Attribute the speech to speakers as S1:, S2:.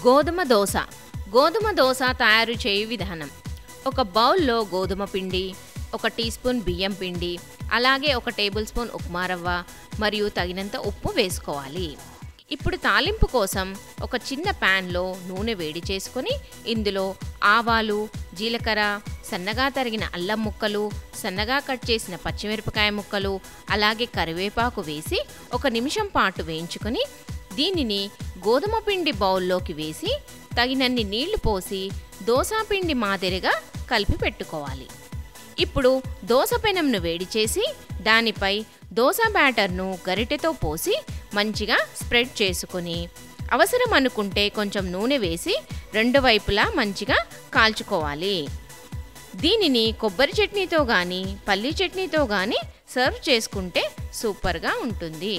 S1: గోధుమ దోశ. గోధుమ దోశ తయారు చేయు విధానం: ఒక బౌల్లో గోధుమ పిండి, 1 టీ స్పూన్ బియ్యం పిండి, అలాగే 1 టేబుల్ స్పూన్ ఉప్మా రవ్వ మరియు తగినంత ఉప్పు వేసుకోవాలి. ఇప్పుడు తాలింపు కోసం ఒక చిన్న ప్యాన్లో నూనె వేడి చేసుకొని ఇందులో ఆవాలు, జీలకర్ర, సన్నగా తరిగిన అల్లం ముక్కలు, సన్నగా కట్ చేసిన పచ్చిమిరపకాయ ముక్కలు, అలాగే కరివేపాకు వేసి 1 నిమిషం పాటు వేయించుకొని దీనిని గోధుమ పిండి బౌల్లోకి వేసి తగినన్ని నీళ్లు పోసి దోస పిండి మాదిరిగా కలిపి పెట్టుకోవాలి. ఇప్పుడు దోస పెనంను వేడి చేసి దానిపై దోస బ్యాటర్ను గరిటెతో పోసి మంచిగా స్ప్రెడ్ చేసుకొని అవసరం అనుకుంటే కొంచెం నూనె వేసి 2 వైపులా మంచిగా కాల్చుకోవాలి. దీనిని కొబ్బరి చట్నీతో కానీ పల్లీ చట్నీతో కానీ సర్వ్ చేసుకుంటే సూపర్గా ఉంటుంది.